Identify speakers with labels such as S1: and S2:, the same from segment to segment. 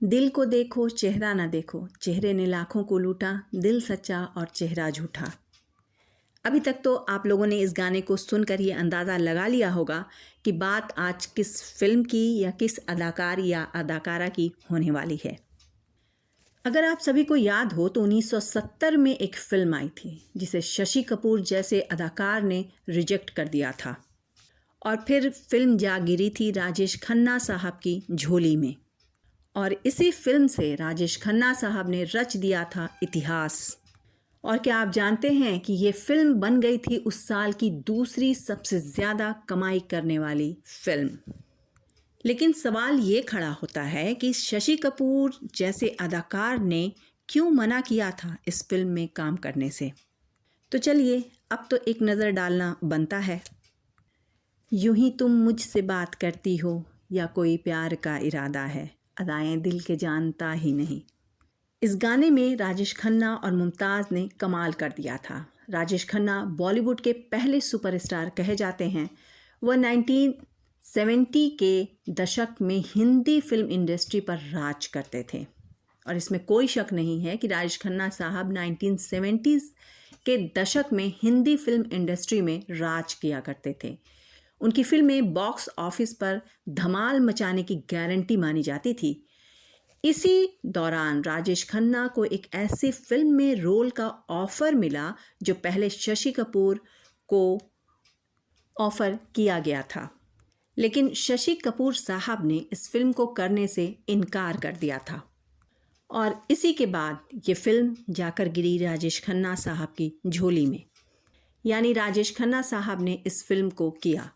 S1: दिल को देखो चेहरा ना देखो, चेहरे ने लाखों को लूटा, दिल सच्चा और चेहरा झूठा। अभी तक तो आप लोगों ने इस गाने को सुनकर ये अंदाज़ा लगा लिया होगा कि बात आज किस फिल्म की या किस अदाकार या अदाकारा की होने वाली है। अगर आप सभी को याद हो तो 1970 में एक फिल्म आई थी जिसे शशि कपूर जैसे अदाकार ने रिजेक्ट कर दिया था और फिर फिल्म जा गिरी थी राजेश खन्ना साहब की झोली में। और इसी फिल्म से राजेश खन्ना साहब ने रच दिया था इतिहास। और क्या आप जानते हैं कि ये फिल्म बन गई थी उस साल की दूसरी सबसे ज़्यादा कमाई करने वाली फिल्म। लेकिन सवाल ये खड़ा होता है कि शशि कपूर जैसे अदाकार ने क्यों मना किया था इस फिल्म में काम करने से। तो चलिए अब तो एक नज़र डालना बनता है। यूं ही तुम मुझसे बात करती हो या कोई प्यार का इरादा है, अदाएं दिल के जानता ही नहीं। इस गाने में राजेश खन्ना और मुमताज़ ने कमाल कर दिया था। राजेश खन्ना बॉलीवुड के पहले सुपरस्टार कहे जाते हैं। वह 1970 के दशक में हिंदी फिल्म इंडस्ट्री पर राज करते थे और इसमें कोई शक नहीं है कि राजेश खन्ना साहब 1970s के दशक में हिंदी फिल्म इंडस्ट्री में राज किया करते थे। उनकी फिल्में बॉक्स ऑफिस पर धमाल मचाने की गारंटी मानी जाती थी। इसी दौरान राजेश खन्ना को एक ऐसी फिल्म में रोल का ऑफर मिला जो पहले शशि कपूर को ऑफर किया गया था, लेकिन शशि कपूर साहब ने इस फिल्म को करने से इनकार कर दिया था और इसी के बाद ये फिल्म जाकर गिरी राजेश खन्ना साहब की झोली में। यानी राजेश खन्ना साहब ने इस फिल्म को किया।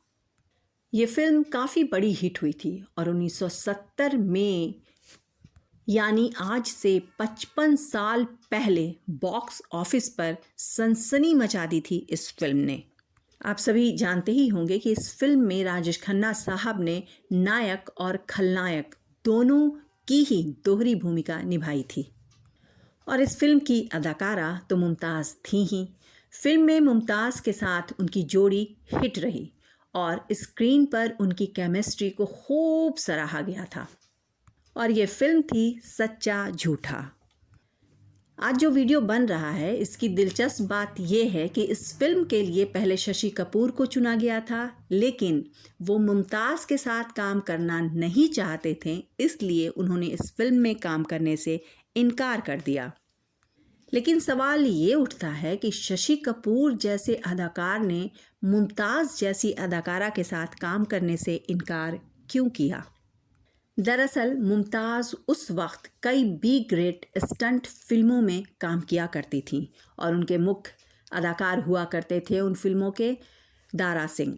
S1: ये फिल्म काफ़ी बड़ी हिट हुई थी और 1970 में यानी आज से 55 साल पहले बॉक्स ऑफिस पर सनसनी मचा दी थी इस फिल्म ने। आप सभी जानते ही होंगे कि इस फिल्म में राजेश खन्ना साहब ने नायक और खलनायक दोनों की ही दोहरी भूमिका निभाई थी और इस फिल्म की अदाकारा तो मुमताज़ थी ही। फिल्म में मुमताज़ के साथ उनकी जोड़ी हिट रही और स्क्रीन पर उनकी केमिस्ट्री को खूब सराहा गया था और ये फिल्म थी सच्चा झूठा। आज जो वीडियो बन रहा है इसकी दिलचस्प बात यह है कि इस फिल्म के लिए पहले शशि कपूर को चुना गया था, लेकिन वो मुमताज़ के साथ काम करना नहीं चाहते थे, इसलिए उन्होंने इस फिल्म में काम करने से इनकार कर दिया। लेकिन सवाल ये उठता है कि शशि कपूर जैसे अदाकार ने मुमताज़ जैसी अदाकारा के साथ काम करने से इनकार क्यों किया। दरअसल मुमताज़ उस वक्त कई बी ग्रेड स्टंट फिल्मों में काम किया करती थीं और उनके मुख्य अदाकार हुआ करते थे उन फिल्मों के दारा सिंह।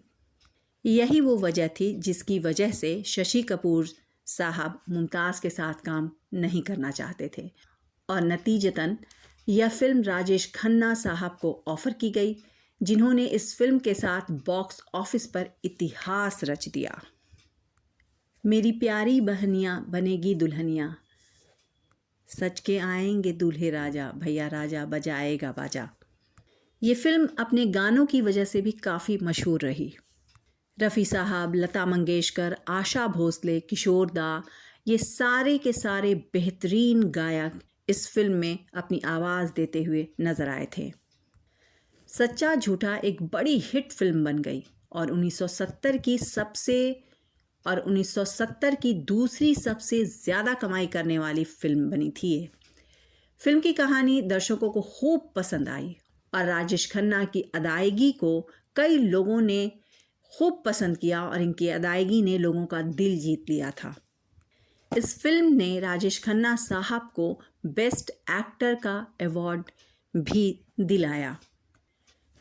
S1: यही वो वजह थी जिसकी वजह से शशि कपूर साहब मुमताज़ के साथ काम नहीं करना चाहते थे और नतीजतन यह फिल्म राजेश खन्ना साहब को ऑफ़र की गई, जिन्होंने इस फिल्म के साथ बॉक्स ऑफिस पर इतिहास रच दिया। मेरी प्यारी बहनियाँ बनेगी दुल्हनिया, सच के आएंगे दूल्हे राजा, भैया राजा बजाएगा बाजा। ये फिल्म अपने गानों की वजह से भी काफ़ी मशहूर रही। रफ़ी साहब, लता मंगेशकर, आशा भोसले, किशोर दा, ये सारे के सारे बेहतरीन गायक इस फिल्म में अपनी आवाज़ देते हुए नज़र आए थे। सच्चा झूठा एक बड़ी हिट फिल्म बन गई और 1970 की दूसरी सबसे ज़्यादा कमाई करने वाली फिल्म बनी थी ये। फिल्म की कहानी दर्शकों को खूब पसंद आई और राजेश खन्ना की अदायगी को कई लोगों ने खूब पसंद किया और इनकी अदायगी ने लोगों का दिल जीत लिया था। इस फिल्म ने राजेश खन्ना साहब को बेस्ट एक्टर का अवार्ड भी दिलाया।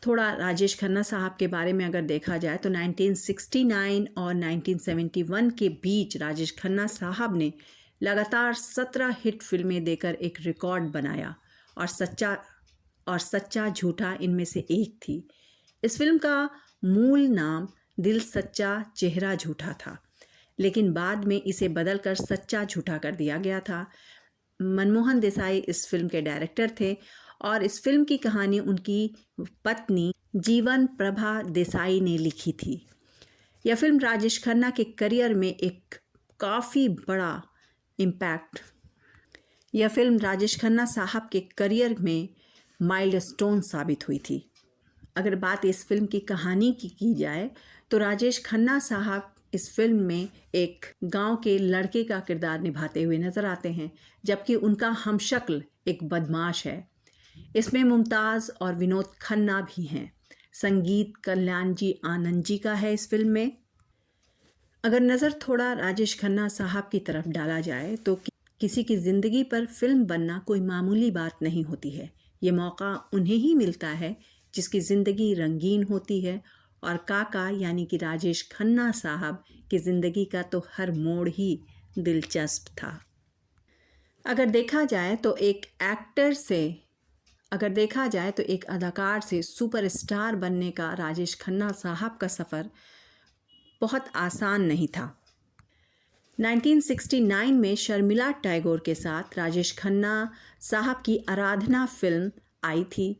S1: थोड़ा राजेश खन्ना साहब के बारे में अगर देखा जाए तो 1969 और 1971 के बीच राजेश खन्ना साहब ने लगातार 17 हिट फिल्में देकर एक रिकॉर्ड बनाया और सच्चा झूठा इनमें से एक थी। इस फिल्म का मूल नाम दिल सच्चा चेहरा झूठा था, लेकिन बाद में इसे बदलकर सच्चा झूठा कर दिया गया था। मनमोहन देसाई इस फिल्म के डायरेक्टर थे और इस फिल्म की कहानी उनकी पत्नी जीवन प्रभा देसाई ने लिखी थी। यह फिल्म राजेश खन्ना के करियर में एक काफ़ी बड़ा इम्पैक्ट यह फिल्म राजेश खन्ना साहब के करियर में माइलस्टोन साबित हुई थी। अगर बात इस फिल्म की कहानी की जाए तो राजेश खन्ना साहब इस फिल्म में एक गांव के लड़के का किरदार निभाते हुए नजर आते हैं, जबकि उनका हमशक्ल एक बदमाश है। इसमें मुमताज़ और विनोद खन्ना भी हैं। संगीत कल्याण जी आनंद जी का है इस फिल्म में। अगर नज़र थोड़ा राजेश खन्ना साहब की तरफ डाला जाए तो किसी की ज़िंदगी पर फिल्म बनना कोई मामूली बात नहीं होती है। ये मौका उन्हें ही मिलता है जिसकी ज़िंदगी रंगीन होती है, और काका यानी कि राजेश खन्ना साहब की ज़िंदगी का तो हर मोड़ ही दिलचस्प था। अगर देखा जाए तो एक अदाकार से सुपरस्टार बनने का राजेश खन्ना साहब का सफ़र बहुत आसान नहीं था। 1969 में शर्मिला टैगोर के साथ राजेश खन्ना साहब की आराधना फिल्म आई थी।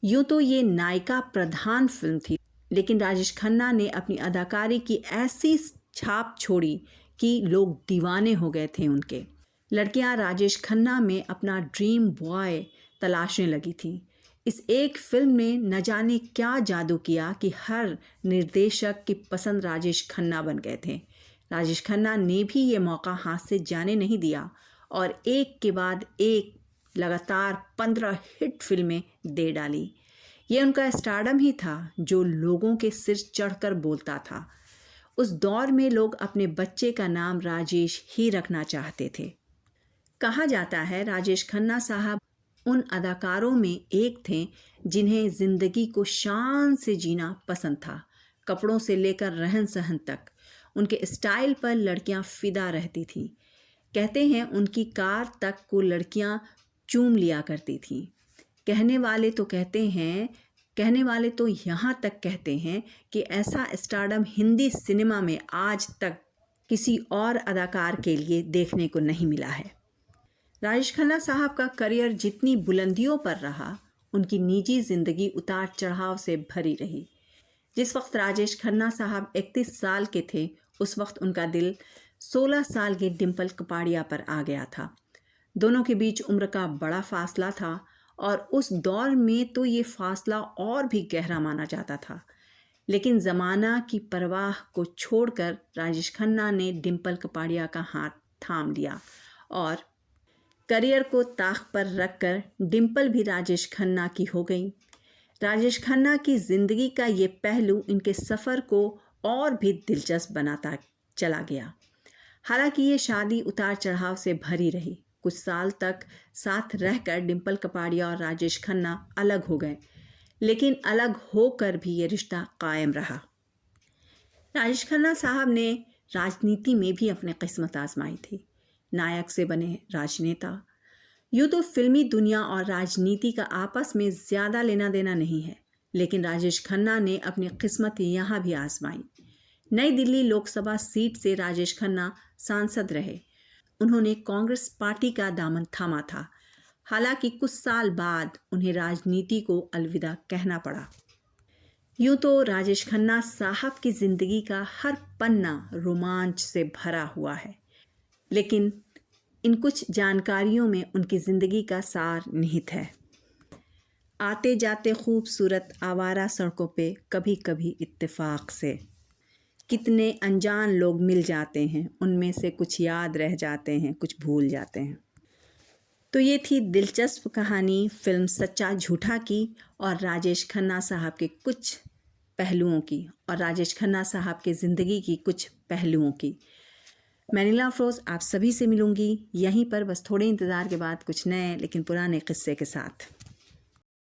S1: यूँ तो ये नायिका प्रधान फिल्म थी, लेकिन राजेश खन्ना ने अपनी अदाकारी की ऐसी छाप छोड़ी कि लोग दीवाने हो गए थे उनके। लड़कियां राजेश खन्ना में अपना ड्रीम बॉय तलाशने लगी थीं। इस एक फिल्म ने न जाने क्या जादू किया कि हर निर्देशक की पसंद राजेश खन्ना बन गए थे। राजेश खन्ना ने भी ये मौका हाथ से जाने नहीं दिया और एक के बाद एक लगातार 15 हिट फिल्में दे डाली। ये उनका स्टारडम ही था जो लोगों के सिर चढ़कर बोलता था। उस दौर में लोग अपने बच्चे का नाम राजेश ही रखना चाहते थे। कहा जाता है राजेश खन्ना साहब उन अदाकारों में एक थे जिन्हें ज़िंदगी को शान से जीना पसंद था। कपड़ों से लेकर रहन सहन तक उनके स्टाइल पर लड़कियां फिदा रहती थीं। कहते हैं उनकी कार तक को लड़कियां चूम लिया करती थीं। कहने वाले तो यहाँ तक कहते हैं कि ऐसा स्टारडम हिंदी सिनेमा में आज तक किसी और अदाकार के लिए देखने को नहीं मिला है। राजेश खन्ना साहब का करियर जितनी बुलंदियों पर रहा, उनकी निजी ज़िंदगी उतार चढ़ाव से भरी रही। जिस वक्त राजेश खन्ना साहब 31 साल के थे, उस वक्त उनका दिल 16 साल की डिम्पल कपाड़िया पर आ गया था। दोनों के बीच उम्र का बड़ा फासला था और उस दौर में तो ये फासला और भी गहरा माना जाता था। लेकिन ज़माना की परवाह को छोड़कर राजेश खन्ना ने डिम्पल कपाड़िया का हाथ थाम लिया और करियर को ताक पर रखकर डिम्पल भी राजेश खन्ना की हो गई। राजेश खन्ना की ज़िंदगी का ये पहलू इनके सफ़र को और भी दिलचस्प बनाता चला गया। हालांकि ये शादी उतार चढ़ाव से भरी रही। कुछ साल तक साथ रहकर डिम्पल कपाड़िया और राजेश खन्ना अलग हो गए, लेकिन अलग होकर भी ये रिश्ता कायम रहा। राजेश खन्ना साहब ने राजनीति में भी अपनी किस्मत आजमाई थी। नायक से बने राजनेता। यूँ तो फिल्मी दुनिया और राजनीति का आपस में ज़्यादा लेना देना नहीं है, लेकिन राजेश खन्ना ने अपनी किस्मत यहाँ भी आजमाई। नई दिल्ली लोकसभा सीट से राजेश खन्ना सांसद रहे। उन्होंने कांग्रेस पार्टी का दामन थामा था। हालांकि कुछ साल बाद उन्हें राजनीति को अलविदा कहना पड़ा। यूँ तो राजेश खन्ना साहब की ज़िंदगी का हर पन्ना रोमांच से भरा हुआ है, लेकिन इन कुछ जानकारियों में उनकी ज़िंदगी का सार निहित है। आते जाते खूबसूरत आवारा सड़कों पे कभी कभी इत्तेफाक से कितने अनजान लोग मिल जाते हैं, उनमें से कुछ याद रह जाते हैं, कुछ भूल जाते हैं। तो ये थी दिलचस्प कहानी फिल्म सच्चा झूठा की और राजेश खन्ना साहब के कुछ पहलुओं की और राजेश खन्ना साहब के ज़िंदगी की कुछ पहलुओं की। मैं नीला अफरोज़ आप सभी से मिलूँगी यहीं पर, बस थोड़े इंतज़ार के बाद कुछ नए लेकिन पुराने किस्से के साथ।